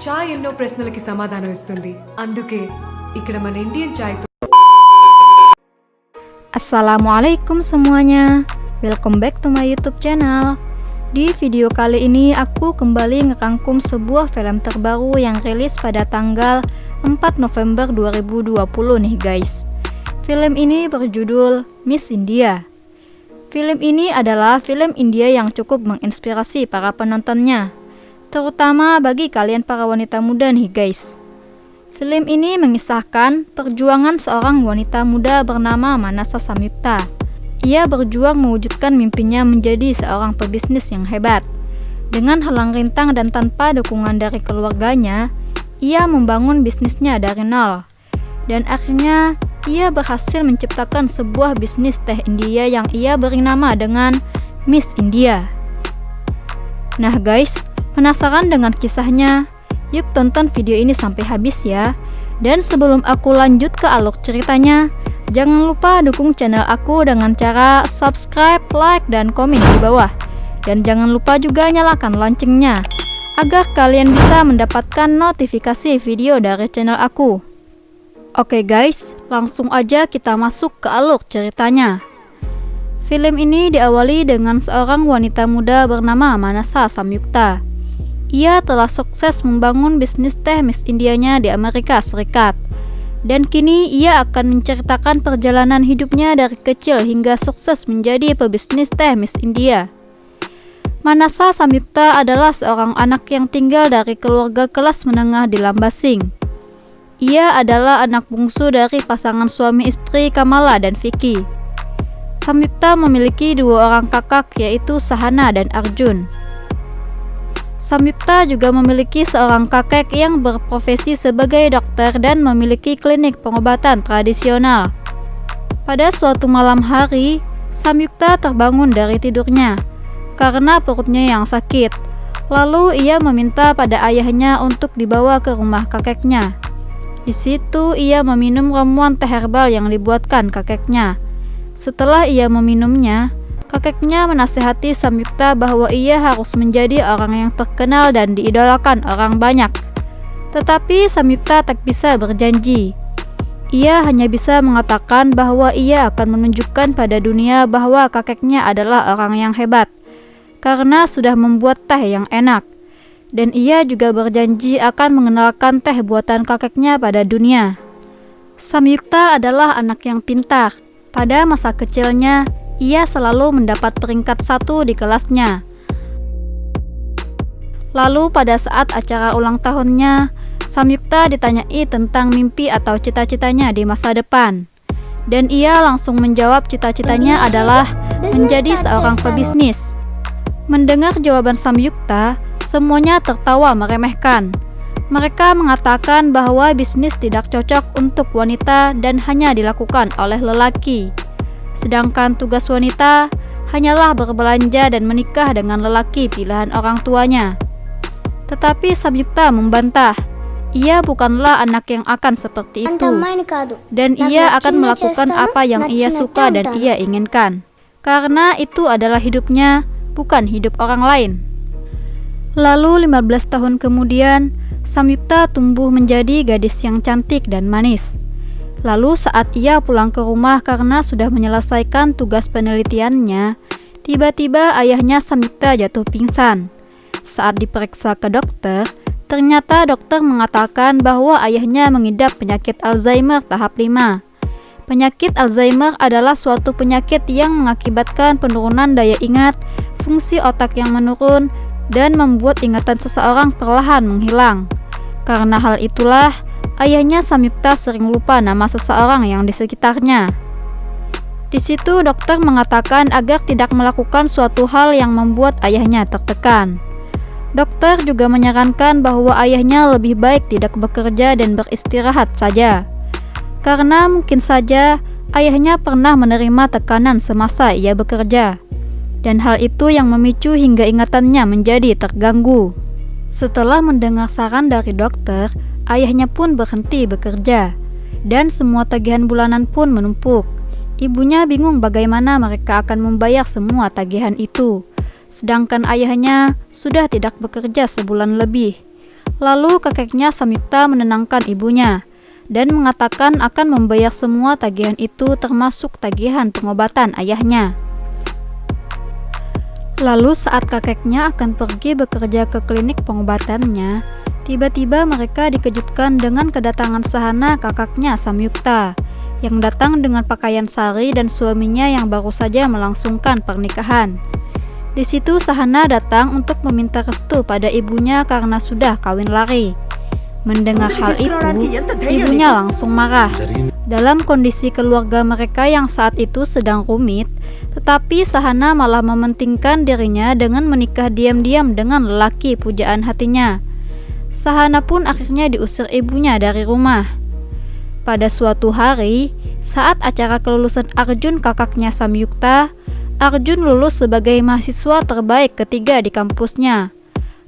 చాయ్ ఎన్నో ప్రశ్నలకి సమాధానం ఇస్తుంది. అందుకే ఇక్కడ మన ఇండియన్ చాయ్ తో. Assalamualaikum semuanya. Welcome back to my YouTube channel. Di video kali ini aku kembali ngerangkum sebuah film terbaru yang rilis pada tanggal 4 November 2020 nih guys. Film ini berjudul Miss India. Film ini adalah film India yang cukup menginspirasi para penontonnya, terutama bagi kalian para wanita muda nih guys. Film ini mengisahkan perjuangan seorang wanita muda bernama Manasa Samyukta. Ia berjuang mewujudkan mimpinya menjadi seorang pebisnis yang hebat. Dengan halang rintang dan tanpa dukungan dari keluarganya, ia membangun bisnisnya dari nol. Dan akhirnya, ia berhasil menciptakan sebuah bisnis teh India yang ia beri nama dengan Miss India. Nah guys, penasaran dengan kisahnya? Yuk tonton video ini sampai habis ya. Dan sebelum aku lanjut ke alur ceritanya, jangan lupa dukung channel aku dengan cara subscribe, like, dan komen di bawah. Dan jangan lupa juga nyalakan loncengnya, agar kalian bisa mendapatkan notifikasi video dari channel aku. Oke guys, langsung aja kita masuk ke alur ceritanya. Film ini diawali dengan seorang wanita muda bernama Manasa Samyukta. Ia telah sukses membangun bisnis teh Miss Indianya di Amerika Serikat. Dan kini ia akan menceritakan perjalanan hidupnya dari kecil hingga sukses menjadi pebisnis teh Miss India. Manasa Samyukta adalah seorang anak yang tinggal dari keluarga kelas menengah di Lambasing. Ia adalah anak bungsu dari pasangan suami istri Kamala dan Vicky. Samyukta memiliki dua orang kakak yaitu Sahana dan Arjun. Samyukta juga memiliki seorang kakek yang berprofesi sebagai dokter dan memiliki klinik pengobatan tradisional. Pada suatu malam hari, Samyukta terbangun dari tidurnya karena perutnya yang sakit. Lalu ia meminta pada ayahnya untuk dibawa ke rumah kakeknya. Di situ ia meminum ramuan teh herbal yang dibuatkan kakeknya. Setelah ia meminumnya, kakeknya menasihati Samyukta bahwa ia harus menjadi orang yang terkenal dan diidolakan orang banyak. Tetapi Samyukta tak bisa berjanji. Ia hanya bisa mengatakan bahwa ia akan menunjukkan pada dunia bahwa kakeknya adalah orang yang hebat, karena sudah membuat teh yang enak. Dan ia juga berjanji akan mengenalkan teh buatan kakeknya pada dunia. Samyukta adalah anak yang pintar. Pada masa kecilnya, ia selalu mendapat peringkat 1 di kelasnya. Lalu pada saat acara ulang tahunnya, Samyukta ditanyai tentang mimpi atau cita-citanya di masa depan. Dan ia langsung menjawab cita-citanya adalah menjadi seorang pebisnis. Mendengar jawaban Samyukta, semuanya tertawa meremehkan. Mereka mengatakan bahwa bisnis tidak cocok untuk wanita dan hanya dilakukan oleh lelaki. Sedangkan tugas wanita hanyalah berbelanja dan menikah dengan lelaki pilihan orang tuanya. Tetapi Samyukta membantah, ia bukanlah anak yang akan seperti itu. Dan ia akan melakukan apa yang ia suka dan ia inginkan. Karena itu adalah hidupnya, bukan hidup orang lain. Lalu 15 tahun kemudian, Samyukta tumbuh menjadi gadis yang cantik dan manis. Lalu saat ia pulang ke rumah karena sudah menyelesaikan tugas penelitiannya, tiba-tiba ayahnya Samyukta jatuh pingsan. Saat diperiksa ke dokter, ternyata dokter mengatakan bahwa ayahnya mengidap penyakit Alzheimer tahap 5. Penyakit Alzheimer adalah suatu penyakit yang mengakibatkan penurunan daya ingat, fungsi otak yang menurun, dan membuat ingatan seseorang perlahan menghilang. Karena hal itulah, ayahnya Samyukta sering lupa nama seseorang yang di sekitarnya. Di situ dokter mengatakan agar tidak melakukan suatu hal yang membuat ayahnya tertekan. Dokter juga menyarankan bahwa ayahnya lebih baik tidak bekerja dan beristirahat saja. Karena mungkin saja ayahnya pernah menerima tekanan semasa ia bekerja. Dan hal itu yang memicu hingga ingatannya menjadi terganggu. Setelah mendengar saran dari dokter, ayahnya pun berhenti bekerja. Dan semua tagihan bulanan pun menumpuk. Ibunya bingung bagaimana mereka akan membayar semua tagihan itu. Sedangkan ayahnya sudah tidak bekerja sebulan lebih. Lalu kakeknya Samyukta menenangkan ibunya dan mengatakan akan membayar semua tagihan itu termasuk tagihan pengobatan ayahnya. Lalu saat kakeknya akan pergi bekerja ke klinik pengobatannya, tiba-tiba mereka dikejutkan dengan kedatangan Sahana, kakaknya Samyukta, yang datang dengan pakaian sari dan suaminya yang baru saja melangsungkan pernikahan. Di situ Sahana datang untuk meminta restu pada ibunya karena sudah kawin lari. Mendengar hal itu, ibunya langsung marah. Dalam kondisi keluarga mereka yang saat itu sedang rumit, tetapi Sahana malah mementingkan dirinya dengan menikah diam-diam dengan lelaki pujaan hatinya. Sahana pun akhirnya diusir ibunya dari rumah. Pada suatu hari, saat acara kelulusan Arjun, kakaknya Samyukta, Arjun lulus sebagai mahasiswa terbaik ketiga di kampusnya.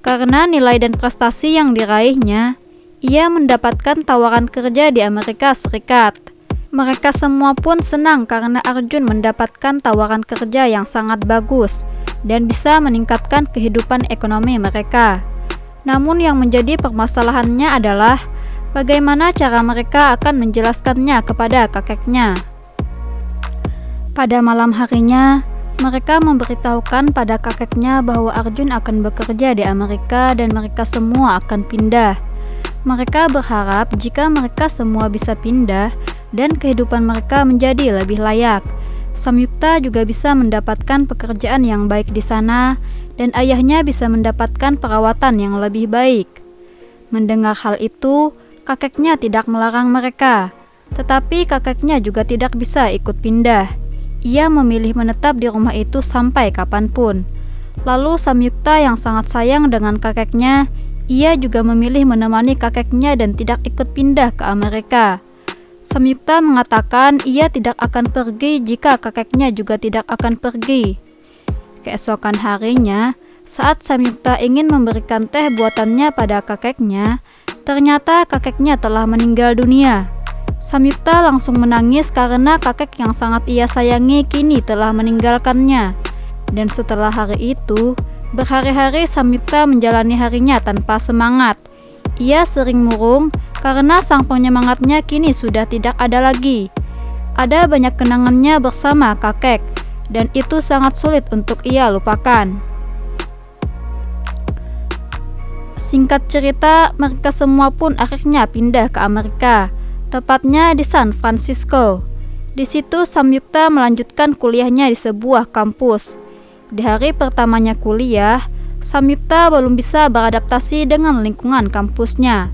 Karena nilai dan prestasi yang diraihnya, ia mendapatkan tawaran kerja di Amerika Serikat. Mereka semua pun senang karena Arjun mendapatkan tawaran kerja yang sangat bagus dan bisa meningkatkan kehidupan ekonomi mereka. Namun yang menjadi permasalahannya adalah bagaimana cara mereka akan menjelaskannya kepada kakeknya. Pada malam harinya, mereka memberitahukan pada kakeknya bahwa Arjun akan bekerja di Amerika dan mereka semua akan pindah. Mereka berharap jika mereka semua bisa pindah dan kehidupan mereka menjadi lebih layak, Samyukta juga bisa mendapatkan pekerjaan yang baik di sana dan ayahnya bisa mendapatkan perawatan yang lebih baik. Mendengar hal itu, kakeknya tidak melarang mereka, tetapi kakeknya juga tidak bisa ikut pindah. Ia memilih menetap di rumah itu sampai kapanpun. Lalu Samyukta yang sangat sayang dengan kakeknya, ia juga memilih menemani kakeknya dan tidak ikut pindah ke Amerika. Samyukta mengatakan ia tidak akan pergi jika kakeknya juga tidak akan pergi. Keesokan harinya, saat Samyukta ingin memberikan teh buatannya pada kakeknya, ternyata kakeknya telah meninggal dunia. Samyukta langsung menangis karena kakek yang sangat ia sayangi kini telah meninggalkannya. Dan setelah hari itu, berhari-hari Samyukta menjalani harinya tanpa semangat. Ia sering murung karena sang penyemangatnya kini sudah tidak ada lagi. Ada banyak kenangannya bersama kakek, dan itu sangat sulit untuk ia lupakan. Singkat cerita, mereka semua pun akhirnya pindah ke Amerika, tepatnya di San Francisco. Di situ Samyukta melanjutkan kuliahnya di sebuah kampus. Di hari pertamanya kuliah, Samyukta belum bisa beradaptasi dengan lingkungan kampusnya.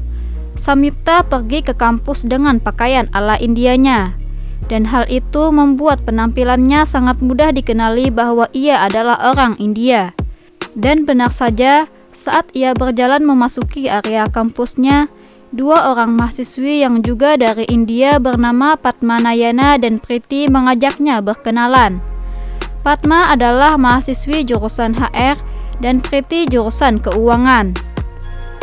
Samyukta pergi ke kampus dengan pakaian ala Indianya, dan hal itu membuat penampilannya sangat mudah dikenali bahwa ia adalah orang India. Dan benar saja, saat ia berjalan memasuki area kampusnya, dua orang mahasiswi yang juga dari India bernama Padma Nayana dan Priti mengajaknya berkenalan. Padma adalah mahasiswi jurusan HR dan Priti jurusan keuangan.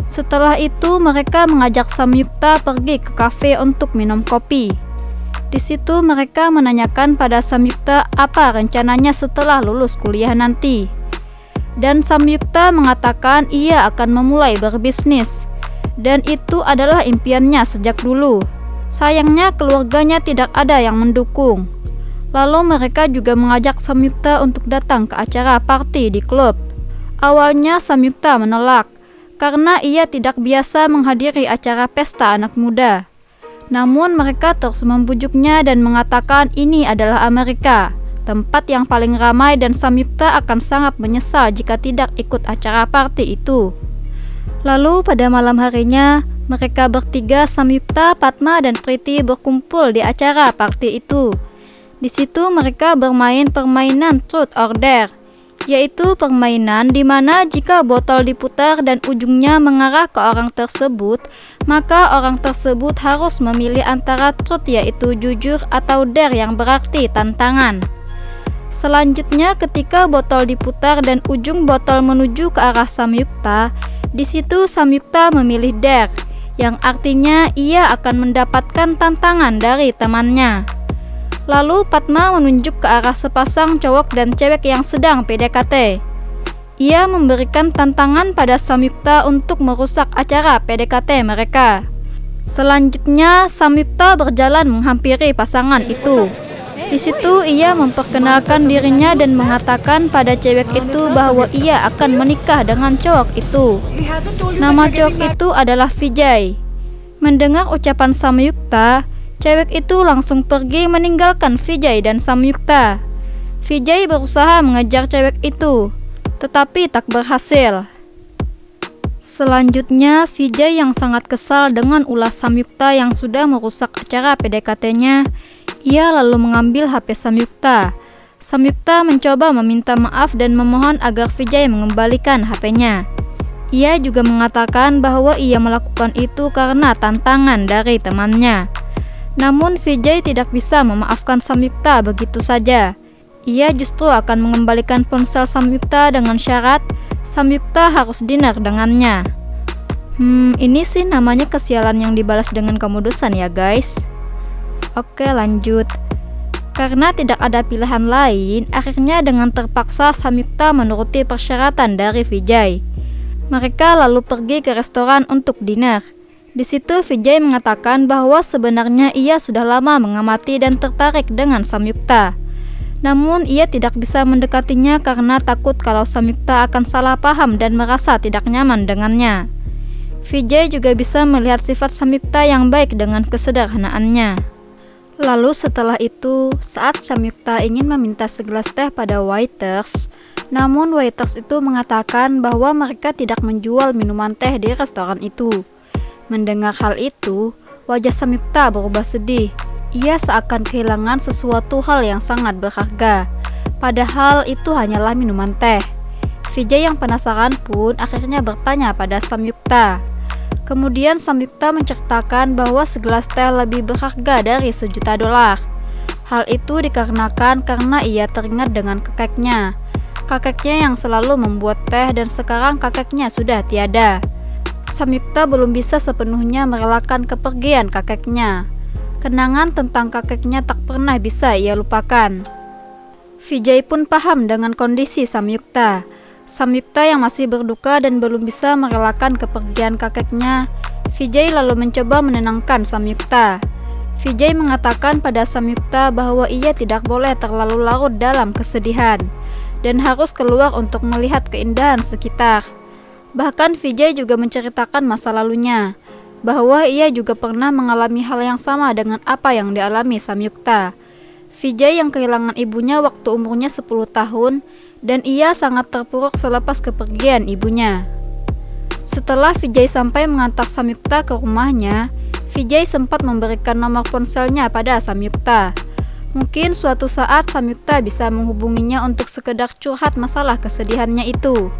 Setelah itu mereka mengajak Samyukta pergi ke kafe untuk minum kopi. Di situ mereka menanyakan pada Samyukta apa rencananya setelah lulus kuliah nanti. Dan Samyukta mengatakan ia akan memulai berbisnis. Dan itu adalah impiannya sejak dulu. Sayangnya keluarganya tidak ada yang mendukung. Lalu mereka juga mengajak Samyukta untuk datang ke acara party di klub. Awalnya Samyukta menolak karena ia tidak biasa menghadiri acara pesta anak muda. Namun mereka terus membujuknya dan mengatakan ini adalah Amerika, tempat yang paling ramai dan Samyukta akan sangat menyesal jika tidak ikut acara party itu. Lalu pada malam harinya, mereka bertiga Samyukta, Padma, dan Priti berkumpul di acara party itu. Di situ mereka bermain permainan truth or dare, yaitu permainan di mana jika botol diputar dan ujungnya mengarah ke orang tersebut, maka orang tersebut harus memilih antara truth yaitu jujur atau dare yang berarti tantangan. Selanjutnya ketika botol diputar dan ujung botol menuju ke arah Samyukta, di situ Samyukta memilih dare, yang artinya ia akan mendapatkan tantangan dari temannya. Lalu Padma menunjuk ke arah sepasang cowok dan cewek yang sedang PDKT. Ia memberikan tantangan pada Samyukta untuk merusak acara PDKT mereka. Selanjutnya, Samyukta berjalan menghampiri pasangan itu. Di situ ia memperkenalkan dirinya dan mengatakan pada cewek itu bahwa ia akan menikah dengan cowok itu. Nama cowok itu adalah Vijay. Mendengar ucapan Samyukta, cewek itu langsung pergi meninggalkan Vijay dan Samyukta. Vijay berusaha mengejar cewek itu, tetapi tak berhasil. Selanjutnya, Vijay yang sangat kesal dengan ulah Samyukta yang sudah merusak acara PDKT-nya, ia lalu mengambil HP Samyukta. Samyukta mencoba meminta maaf dan memohon agar Vijay mengembalikan HP-nya. Ia juga mengatakan bahwa ia melakukan itu karena tantangan dari temannya. Namun Vijay tidak bisa memaafkan Samyukta begitu saja. Ia justru akan mengembalikan ponsel Samyukta dengan syarat Samyukta harus dinner dengannya. Ini sih namanya kesialan yang dibalas dengan kemudusan ya guys. Oke, lanjut. Karena tidak ada pilihan lain, akhirnya dengan terpaksa Samyukta menuruti persyaratan dari Vijay. Mereka lalu pergi ke restoran untuk dinner. Di situ Vijay mengatakan bahwa sebenarnya ia sudah lama mengamati dan tertarik dengan Samyukta. Namun ia tidak bisa mendekatinya karena takut kalau Samyukta akan salah paham dan merasa tidak nyaman dengannya. Vijay juga bisa melihat sifat Samyukta yang baik dengan kesederhanaannya. Lalu setelah itu, saat Samyukta ingin meminta segelas teh pada waiters, namun waiters itu mengatakan bahwa mereka tidak menjual minuman teh di restoran itu. Mendengar hal itu, wajah Samyukta berubah sedih. Ia seakan kehilangan sesuatu hal yang sangat berharga. Padahal itu hanyalah minuman teh. Vijay yang penasaran pun akhirnya bertanya pada Samyukta. Kemudian Samyukta menceritakan bahwa segelas teh lebih berharga dari $1.000.000. Hal itu dikarenakan karena ia teringat dengan kakeknya. Kakeknya yang selalu membuat teh dan sekarang kakeknya sudah tiada. Samyukta belum bisa sepenuhnya merelakan kepergian kakeknya. Kenangan tentang kakeknya tak pernah bisa ia lupakan. Vijay pun paham dengan kondisi Samyukta. Samyukta yang masih berduka dan belum bisa merelakan kepergian kakeknya, Vijay lalu mencoba menenangkan Samyukta. Vijay mengatakan pada Samyukta bahwa ia tidak boleh terlalu larut dalam kesedihan dan harus keluar untuk melihat keindahan sekitar. Bahkan Vijay juga menceritakan masa lalunya, bahwa ia juga pernah mengalami hal yang sama dengan apa yang dialami Samyukta. Vijay yang kehilangan ibunya waktu umurnya 10 tahun dan ia sangat terpuruk selepas kepergian ibunya. Setelah Vijay sampai mengantar Samyukta ke rumahnya, Vijay sempat memberikan nomor ponselnya pada Samyukta. Mungkin suatu saat Samyukta bisa menghubunginya untuk sekedar curhat masalah kesedihannya itu.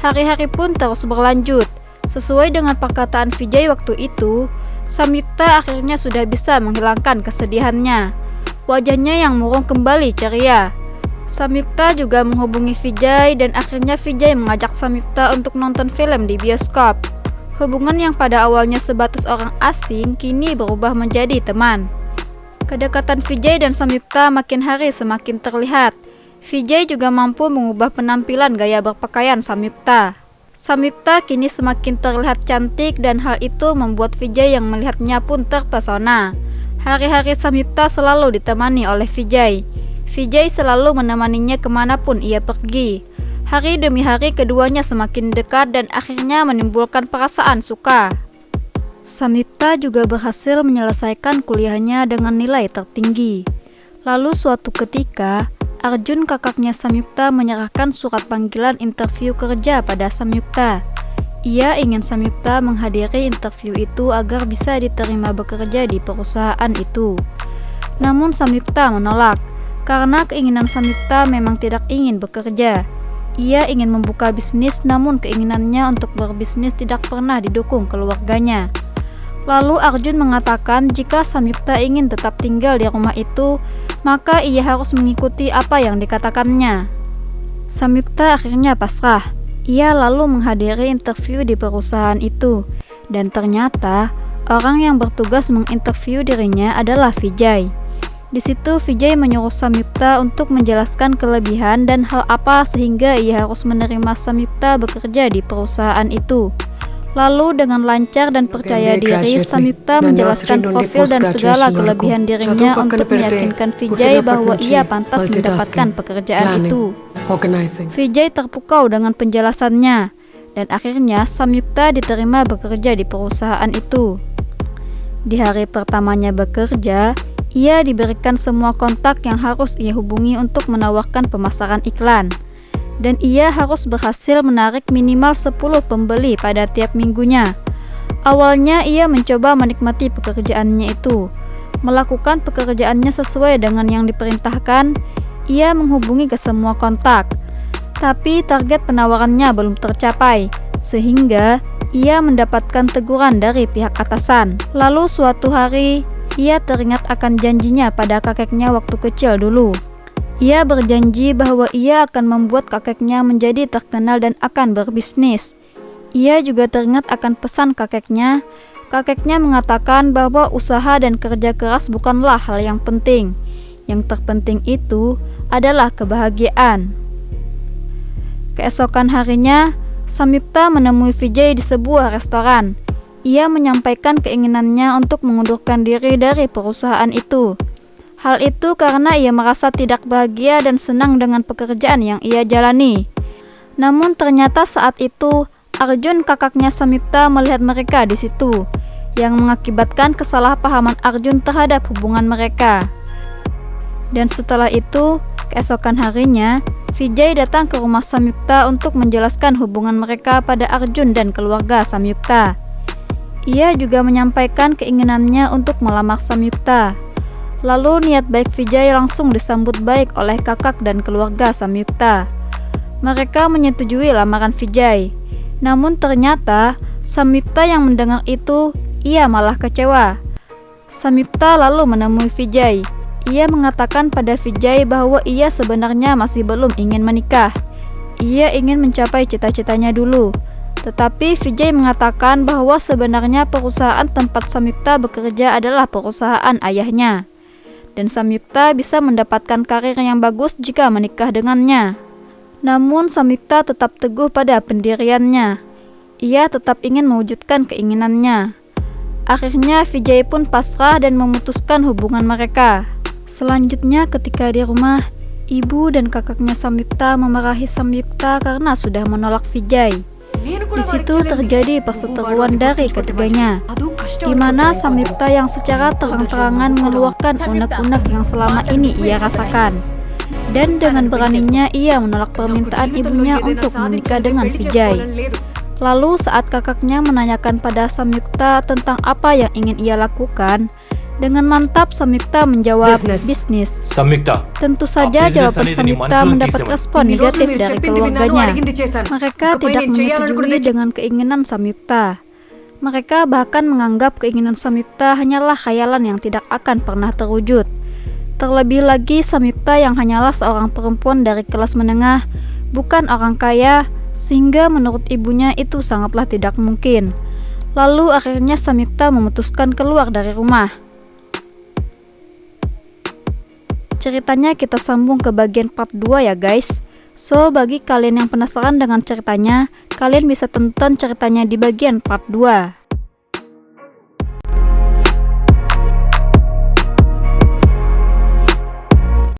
Hari-hari pun terus berlanjut. Sesuai dengan perkataan Vijay waktu itu, Samyukta akhirnya sudah bisa menghilangkan kesedihannya. Wajahnya yang murung kembali ceria. Samyukta juga menghubungi Vijay dan akhirnya Vijay mengajak Samyukta untuk nonton film di bioskop. Hubungan yang pada awalnya sebatas orang asing kini berubah menjadi teman. Kedekatan Vijay dan Samyukta makin hari semakin terlihat. Vijay juga mampu mengubah penampilan gaya berpakaian Samyukta. Samyukta kini semakin terlihat cantik dan hal itu membuat Vijay yang melihatnya pun terpesona. Hari-hari Samyukta selalu ditemani oleh Vijay. Vijay selalu menemaninya kemanapun ia pergi. Hari demi hari keduanya semakin dekat dan akhirnya menimbulkan perasaan suka. Samyukta juga berhasil menyelesaikan kuliahnya dengan nilai tertinggi. Lalu suatu ketika, Arjun kakaknya Samyukta menyerahkan surat panggilan interview kerja pada Samyukta. Ia ingin Samyukta menghadiri interview itu agar bisa diterima bekerja di perusahaan itu. Namun Samyukta menolak, karena keinginan Samyukta memang tidak ingin bekerja. Ia ingin membuka bisnis namun keinginannya untuk berbisnis tidak pernah didukung keluarganya. Lalu Arjun mengatakan jika Samyukta ingin tetap tinggal di rumah itu, maka ia harus mengikuti apa yang dikatakannya. Samyukta akhirnya pasrah. Ia lalu menghadiri interview di perusahaan itu, dan ternyata orang yang bertugas menginterview dirinya adalah Vijay. Di situ Vijay menyuruh Samyukta untuk menjelaskan kelebihan dan hal apa sehingga ia harus menerima Samyukta bekerja di perusahaan itu. Lalu dengan lancar dan percaya diri, Samyukta menjelaskan profil dan segala kelebihan dirinya untuk meyakinkan Vijay bahwa ia pantas mendapatkan pekerjaan itu. Vijay terpukau dengan penjelasannya, dan akhirnya Samyukta diterima bekerja di perusahaan itu. Di hari pertamanya bekerja, ia diberikan semua kontak yang harus ia hubungi untuk menawarkan pemasaran iklan. Dan ia harus berhasil menarik minimal 10 pembeli pada tiap minggunya. Awalnya ia mencoba menikmati pekerjaannya itu. Melakukan pekerjaannya sesuai dengan yang diperintahkan, ia menghubungi ke semua kontak. Tapi target penawarannya belum tercapai, sehingga ia mendapatkan teguran dari pihak atasan. Lalu suatu hari, ia teringat akan janjinya pada kakeknya waktu kecil dulu. Ia berjanji bahwa ia akan membuat kakeknya menjadi terkenal dan akan berbisnis. Ia juga teringat akan pesan kakeknya. Kakeknya mengatakan bahwa usaha dan kerja keras bukanlah hal yang penting. Yang terpenting itu adalah kebahagiaan. Keesokan harinya, Samyukta menemui Vijay di sebuah restoran. Ia menyampaikan keinginannya untuk mengundurkan diri dari perusahaan itu. Hal itu karena ia merasa tidak bahagia dan senang dengan pekerjaan yang ia jalani. Namun ternyata saat itu Arjun, kakaknya Samyukta, melihat mereka di situ, yang mengakibatkan kesalahpahaman Arjun terhadap hubungan mereka. Dan setelah itu, keesokan harinya, Vijay datang ke rumah Samyukta untuk menjelaskan hubungan mereka pada Arjun dan keluarga Samyukta. Ia juga menyampaikan keinginannya untuk melamar Samyukta. Lalu niat baik Vijay langsung disambut baik oleh kakak dan keluarga Samyukta. Mereka menyetujui lamaran Vijay. Namun ternyata Samyukta yang mendengar itu, ia malah kecewa. Samyukta lalu menemui Vijay. Ia mengatakan pada Vijay bahwa ia sebenarnya masih belum ingin menikah. Ia ingin mencapai cita-citanya dulu. Tetapi Vijay mengatakan bahwa sebenarnya perusahaan tempat Samyukta bekerja adalah perusahaan ayahnya. Dan Samyukta bisa mendapatkan karir yang bagus jika menikah dengannya. Namun Samyukta tetap teguh pada pendiriannya. Ia tetap ingin mewujudkan keinginannya. Akhirnya Vijay pun pasrah dan memutuskan hubungan mereka. Selanjutnya ketika di rumah, ibu dan kakaknya Samyukta memarahi Samyukta karena sudah menolak Vijay. Di situ terjadi perseteruan dari ketiganya, di mana Samyukta yang secara terang-terangan mengeluarkan unek-unek yang selama ini ia rasakan. Dan dengan beraninya ia menolak permintaan ibunya untuk menikah dengan Vijay. Lalu saat kakaknya menanyakan pada Samyukta tentang apa yang ingin ia lakukan, dengan mantap Samyukta menjawab bisnis. Tentu saja jawaban Samyukta mendapat respon negatif dari keluarganya. Mereka tidak menyetujui dengan keinginan Samyukta. Mereka bahkan menganggap keinginan Samyukta hanyalah khayalan yang tidak akan pernah terwujud. Terlebih lagi Samyukta yang hanyalah seorang perempuan dari kelas menengah, bukan orang kaya, sehingga menurut ibunya itu sangatlah tidak mungkin. Lalu akhirnya Samyukta memutuskan keluar dari rumah. Ceritanya kita sambung ke bagian part 2 ya guys. So bagi kalian yang penasaran dengan ceritanya, kalian bisa tonton ceritanya di bagian part 2.